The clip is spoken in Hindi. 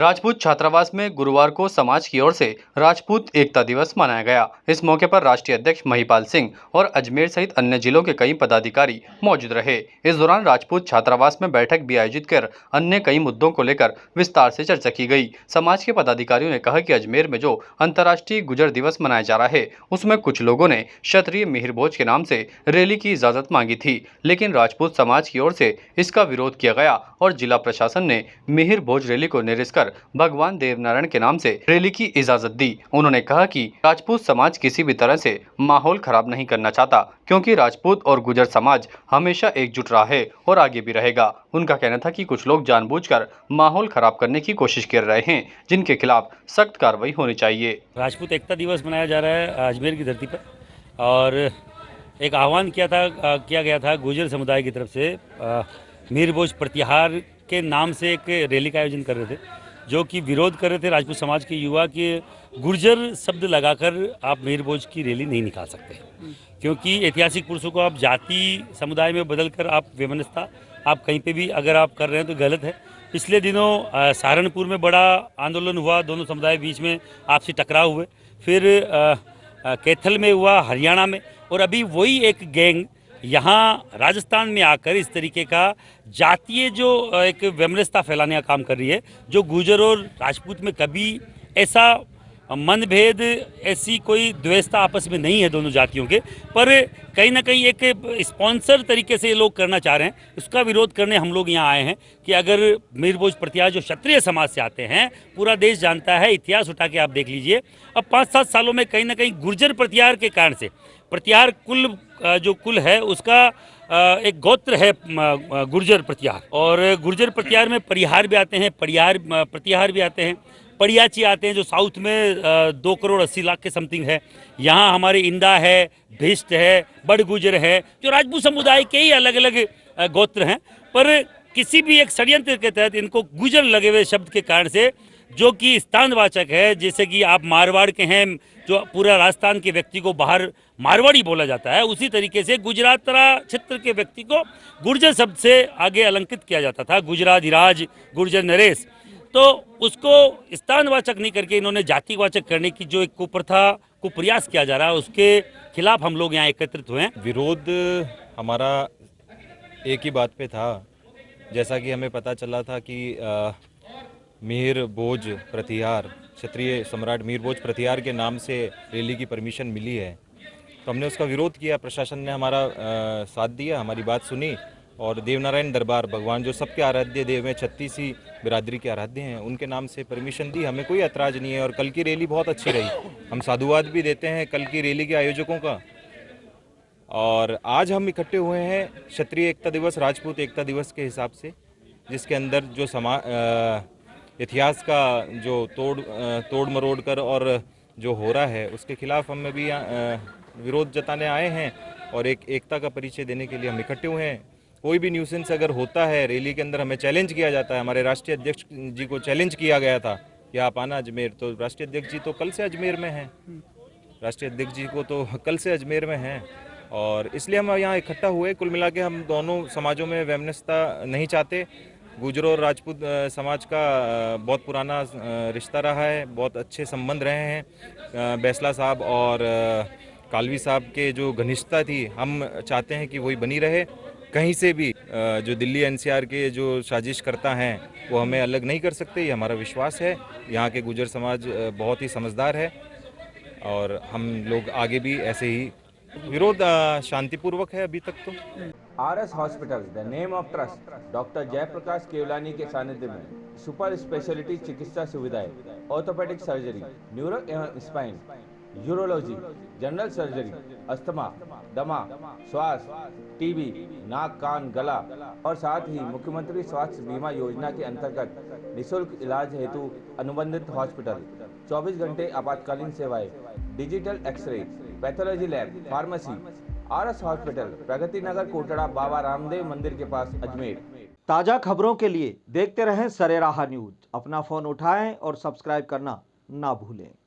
राजपूत छात्रावास में गुरुवार को समाज की ओर से राजपूत एकता दिवस मनाया गया। इस मौके पर राष्ट्रीय अध्यक्ष महिपाल सिंह और अजमेर सहित अन्य जिलों के कई पदाधिकारी मौजूद रहे। इस दौरान राजपूत छात्रावास में बैठक भी आयोजित कर अन्य कई मुद्दों को लेकर विस्तार से चर्चा की गई। समाज के पदाधिकारियों ने कहा कि अजमेर में जो अंतर्राष्ट्रीय गुर्जर दिवस मनाया जा रहा है, उसमें कुछ लोगों ने क्षत्रिय मिहिर भोज के नाम से रैली की इजाजत मांगी थी, लेकिन राजपूत समाज की ओर से इसका विरोध किया गया और जिला प्रशासन ने मिहिर भोज रैली को निरस्त कर भगवान देवनारायण के नाम से रैली की इजाजत दी। उन्होंने कहा कि राजपूत समाज किसी भी तरह से माहौल खराब नहीं करना चाहता, क्योंकि राजपूत और गुर्जर समाज हमेशा एकजुट रहा है और आगे भी रहेगा। उनका कहना था कि कुछ लोग जानबूझकर माहौल खराब करने की कोशिश कर रहे हैं, जिनके खिलाफ सख्त कार्रवाई होनी चाहिए। राजपूत एकता दिवस मनाया जा रहा है अजमेर की धरती पर, और एक आह्वान किया गया था गुर्जर समुदाय की तरफ से। मिहिर भोज प्रतिहार के नाम से एक रैली का आयोजन कर रहे थे, जो कि विरोध कर रहे थे राजपूत समाज के युवा कि गुर्जर शब्द लगाकर आप मिहिर भोज की रैली नहीं निकाल सकते, क्योंकि ऐतिहासिक पुरुषों को आप जाति समुदाय में बदलकर आप वैमनस्यता आप कहीं पे भी अगर आप कर रहे हैं तो गलत है। पिछले दिनों सहारनपुर में बड़ा आंदोलन हुआ, दोनों समुदाय बीच में आपसी टकराव हुए, फिर कैथल में हुआ, हरियाणा में, और अभी वही एक गैंग यहाँ राजस्थान में आकर इस तरीके का जातीय जो एक वैमनस्यता फैलाने का काम कर रही है, जो गुर्जर और राजपूत में कभी ऐसा मनभेद, ऐसी कोई द्वेषता आपस में नहीं है दोनों जातियों के, पर कहीं ना कहीं एक स्पॉन्सर तरीके से ये लोग करना चाह रहे हैं। उसका विरोध करने हम लोग यहाँ आए हैं कि अगर मिहिर भोज प्रतिहार जो क्षत्रिय समाज से आते हैं, पूरा देश जानता है, इतिहास उठा के आप देख लीजिए, अब 5-7 सालों में कहीं ना कहीं गुर्जर प्रतिहार के कारण से, प्रतिहार कुल जो कुल है उसका एक गोत्र है गुर्जर प्रतिहार, और गुर्जर प्रतिहार में परिहार भी आते हैं, प्रतिहार भी आते हैं, पड़ियाची आते हैं, जो साउथ में 2 करोड़ 80 लाख के समथिंग है। यहाँ हमारे इंदा है, भिष्ट है, बड़ गुर्जर है, जो राजपूत समुदाय के ही अलग अलग गोत्र हैं, पर किसी भी एक षड्यंत्र के तहत इनको गुर्जर लगे हुए शब्द के कारण से, जो कि स्थानवाचक है, जैसे कि आप मारवाड़ के हैं, जो पूरा राजस्थान के व्यक्ति को बाहर मारवाड़ी बोला जाता है, उसी तरीके से गुजरात क्षेत्र के व्यक्ति को गुर्जर शब्द से आगे अलंकित किया जाता था, गुजराधिराज, गुर्जर नरेश। तो उसको स्थानवाचक नहीं करके इन्होंने जातिवाचक करने की जो एक कुप्रथा को प्रयास किया जा रहा है, उसके खिलाफ हम लोग यहाँ एकत्रित हुए हैं। विरोध हमारा एक ही बात पे था, जैसा कि हमें पता चला था कि मिहिर भोज प्रतिहार, क्षत्रिय सम्राट मिहिर भोज प्रतिहार के नाम से रैली की परमिशन मिली है, तो हमने उसका विरोध किया। प्रशासन ने हमारा साथ दिया, हमारी बात सुनी, और देवनारायण दरबार, भगवान जो सबके आराध्य देव हैं, 36 ही बिरादरी के आराध्य हैं, उनके नाम से परमिशन दी। हमें कोई ऐतराज़ नहीं है, और कल की रैली बहुत अच्छी रही। हम साधुवाद भी देते हैं कल की रैली के आयोजकों का। और आज हम इकट्ठे हुए हैं क्षत्रिय एकता दिवस, राजपूत एकता दिवस के हिसाब से, जिसके अंदर जो इतिहास का जो तोड़ मरोड़ कर और जो हो रहा है, उसके खिलाफ हम भी विरोध जताने आए हैं, और एक एकता का परिचय देने के लिए हम इकट्ठे हुए हैं। कोई भी न्यूसेंस अगर होता है रैली के अंदर, हमें चैलेंज किया जाता है। हमारे राष्ट्रीय अध्यक्ष जी को चैलेंज किया गया था कि आप आना अजमेर, तो राष्ट्रीय अध्यक्ष जी तो कल से अजमेर में हैं, राष्ट्रीय अध्यक्ष जी को तो कल से अजमेर में हैं, और इसलिए हम यहाँ इकट्ठा हुए। कुल मिला के हम दोनों समाजों में वैमनस्यता नहीं चाहते। गुर्जर और राजपूत समाज का बहुत पुराना रिश्ता रहा है, बहुत अच्छे संबंध रहे हैं। बैसला साहब और कालवी साहब के जो घनिष्ठता थी, हम चाहते हैं कि वही बनी रहे। कहीं से भी जो दिल्ली एनसीआर के जो साजिश करता हैं, वो हमें अलग नहीं कर सकते, ये हमारा विश्वास है। यहाँ के गुर्जर समाज बहुत ही समझदार है, और हम लोग आगे भी ऐसे ही विरोध शांतिपूर्वक है अभी तक तो। RS hospital, the name of trust, doctor Jaiprakash Kewalani के सानिध्य में सुपर स्पेशलिटी चिकित्सा सुविधाएं, ऑर्थोपेडिक सर्जरी, न्यूरो एवं spine, urology, general surgery, asthma, दमा, श्वास, टीबी, नाक कान गला, और साथ ही मुख्यमंत्री स्वास्थ्य बीमा योजना के अंतर्गत निःशुल्क इलाज हेतु अनुबंधित हॉस्पिटल, 24 घंटे आपातकालीन सेवाएं, digital x-ray, pathology lab, pharmacy. RS hospital, Pragati Nagar, Kotra, Baba Ramdev मंदिर के पास, अजमेर। ताज़ा खबरों के लिए देखते रहें सरेराह न्यूज। अपना फ़ोन उठाएं और सब्सक्राइब करना ना भूलें।